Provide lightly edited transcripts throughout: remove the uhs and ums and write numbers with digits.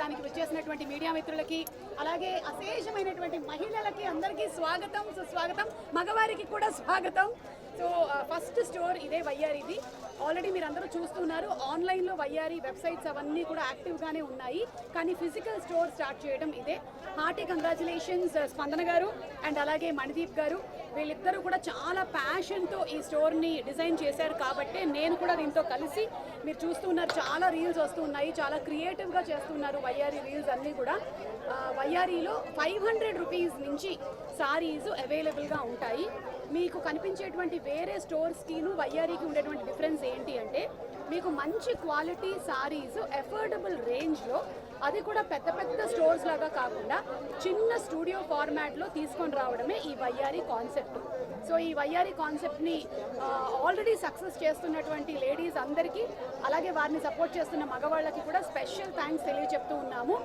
దానికి వచ్చేసినటువంటి మీడియా మిత్రులకి అలాగే అశేషమైనటువంటి మహిళలకి అందరికీ స్వాగతం సుస్వాగతం, మగవారికి కూడా స్వాగతం. సో ఫస్ట్ స్టోర్ ఇదే వయ్యారిది. ఆల్రెడీ మీరు అందరూ చూస్తున్నారు, ఆన్లైన్లో వయ్యారి వెబ్సైట్స్ అవన్నీ కూడా యాక్టివ్గానే ఉన్నాయి, కానీ ఫిజికల్ స్టోర్ స్టార్ట్ చేయడం ఇదే. హార్టీ కంగ్రాచులేషన్స్ స్పందన గారు అండ్ అలాగే మణిదీప్ గారు. వీళ్ళిద్దరూ కూడా చాలా ప్యాషన్తో ఈ స్టోర్ని డిజైన్ చేశారు కాబట్టి నేను కూడా దీంతో కలిసి, మీరు చూస్తున్నారు చాలా రీల్స్ వస్తున్నాయి, చాలా క్రియేటివ్గా చేస్తున్నారు వయ్యారి రీల్స్ అన్నీ కూడా. వయ్యారిలో 500 రూపీస్ నుంచి సారీస్ అవైలబుల్గా ఉంటాయి. మీకు కనిపించేటువంటి వేరే స్టోర్స్కిను వయ్యారికి ఉండేటువంటి డిఫరెన్స్ ఏంటి అంటే, మీకు మంచి క్వాలిటీ సారీస్ అఫోర్డబుల్ రేంజ్లో, అది కూడా పెద్ద పెద్ద స్టోర్స్ లాగా కాకుండా చిన్న స్టూడియో ఫార్మాట్లో తీసుకొని రావడమే ఈ వయ్యారి కాన్సెప్ట్. సో ఈ వయ్యారి కాన్సెప్ట్ని ఆల్రెడీ సక్సెస్ చేస్తున్నటువంటి లేడీస్ అందరికీ, అలాగే వారిని సపోర్ట్ చేస్తున్న మగవాళ్ళకి కూడా స్పెషల్ థ్యాంక్స్ తెలియజెప్తూ ఉన్నాము.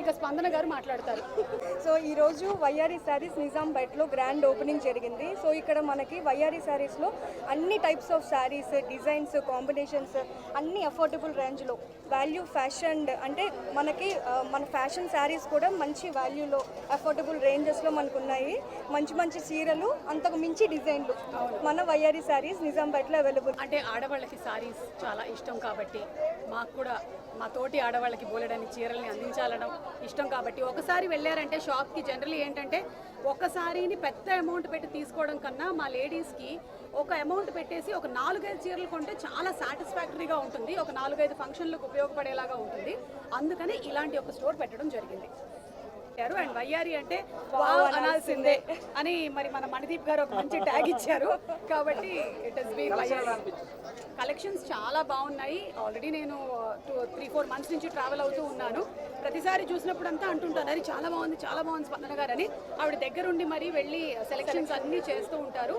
ఇక స్పందన గారు మాట్లాడతారు. సో ఈరోజు వయ్యారి శారీస్ నిజాంపేటలో గ్రాండ్ ఓపెనింగ్ జరిగింది. సో ఇక్కడ మనకి వయ్యారి శారీస్లో అన్ని types of saris, designs, combinations అన్ని అఫోర్డబుల్ రేంజ్లో, వాల్యూ ఫ్యాషన్ అంటే మనకి మన ఫ్యాషన్ శారీస్ కూడా మంచి వాల్యూలో అఫోర్డబుల్ రేంజెస్లో మనకు ఉన్నాయి. మంచి మంచి చీరలు, అంతకు మించి డిజైన్లు మన వయ్యారి శారీస్ నిజాంపేటలో అవైలబుల్. అంటే ఆడవాళ్ళకి శారీస్ చాలా ఇష్టం కాబట్టి, మాకు కూడా మా తోటి ఆడవాళ్ళకి బోలెడని చీరల్ని అందించాలడం ఇష్టం కాబట్టి, ఒకసారి వెళ్ళారంటే షాప్కి జనరల్లీ ఏంటంటే ఒక సారీని పెద్ద అమౌంట్ పెట్టి తీసుకోవడం కన్నా మా లేడీస్కి ఒక అమౌంట్ పెట్టేసి ఒక 4-5 చీరలు కొంటే చాలా సాటిస్ఫాక్టరీగా ఉంటుంది, ఒక 4-5 ఫంక్షన్లకు ఉపయోగపడేలాగా ఉంటుంది. అందుకని ఇలాంటి ఒక స్టోర్ పెట్టడం జరిగింది. అండ్ వయ్యారి అంటే వావ్ అనాల్సిందే అని మరి మన మణిదీప్ గారు ఒక మంచి ట్యాగ్ ఇచ్చారు కాబట్టి ఇట్ హస్ బీన్ వయ్యారి. కలెక్షన్స్ చాలా బాగున్నాయి. ఆల్రెడీ నేను 3-4 మంత్స్ నుంచి ట్రావెల్ అవుతూ ఉన్నాను. ప్రతిసారి చూసినప్పుడు అంతా అంటుంటాను, అది చాలా బాగుంది స్పందన గారు అని. ఆవిడ దగ్గరుండి మరి వెళ్ళి సెలెక్షన్స్ అన్నీ చేస్తూ ఉంటారు.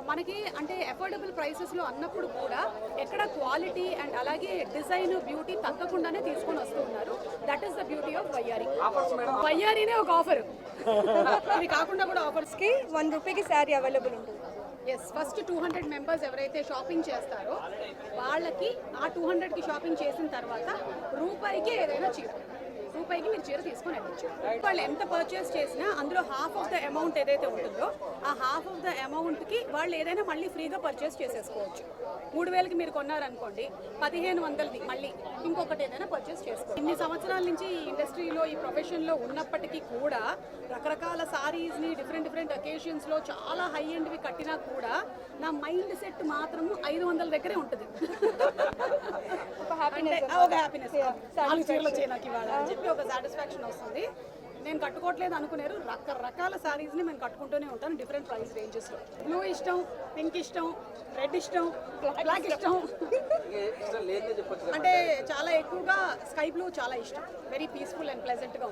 మనకి అంటే అఫోర్డబుల్ ప్రైసెస్లో అన్నప్పుడు కూడా ఎక్కడ క్వాలిటీ అండ్ అలాగే డిజైన్, బ్యూటీ తగ్గకుండానే తీసుకొని వస్తూ ఉన్నారు. That is the beauty of వయ్యారి. వయ్యారినే ఒక ఆఫర్, ఇది కాకుండా కూడా ఆఫర్స్కి 1 రూపీకి శారీ అవైలబుల్ ఉంటుంది. ఎస్, ఫస్ట్ 200 మెంబర్స్ ఎవరైతే షాపింగ్ చేస్తారో వాళ్ళకి ఆ 200కి షాపింగ్ చేసిన తర్వాత రూపాయికి ఏదైనా చీర, రూపాయికి మీరు చీర తీసుకొని వెళ్ళచ్చు. వాళ్ళు ఎంత పర్చేస్ చేసినా అందులో హాఫ్ ఆఫ్ ద అమౌంట్ ఏదైతే ఉంటుందో ఆ హాఫ్ ఆఫ్ ద అమౌంట్కి వాళ్ళు ఏదైనా మళ్ళీ ఫ్రీగా పర్చేస్ చేసేసుకోవచ్చు. 3000కి మీరు కొన్నారనుకోండి, 1500ది మళ్ళీ ఇంకొకటి ఏదైనా పర్చేస్ చేసుకోవచ్చు. ఇన్ని సంవత్సరాల నుంచి ఈ ఇండస్ట్రీలో, ఈ ప్రొఫెషన్లో ఉన్నప్పటికీ కూడా రకరకాల సారీస్ని డిఫరెంట్ అకేషన్స్లో చాలా హై ఎండ్వి కట్టినా కూడా నా మైండ్ సెట్ మాత్రం 500 దగ్గరే ఉంటుంది. ఒక హ్యాపీనెస్, 4 చీరలు వచ్చాయి నాకు ఇవాళ అని చెప్పి ఒక సాటిస్ఫాక్షన్ వస్తుంది. నేను కట్టుకోవట్లేదు అనుకున్నారు, రకరకాల శారీస్ని నేను కట్టుకుంటూనే ఉంటాను డిఫరెంట్ ప్రైస్ రేంజెస్లో. బ్లూ ఇష్టం, పింక్ ఇష్టం, రెడ్ ఇష్టం, బ్లాక్ ఇష్టం, అంటే చాలా ఎక్కువగా స్కై బ్లూ చాలా ఇష్టం. వెరీ పీస్ఫుల్ అండ్ ప్లెజెంట్గా ఉంటుంది.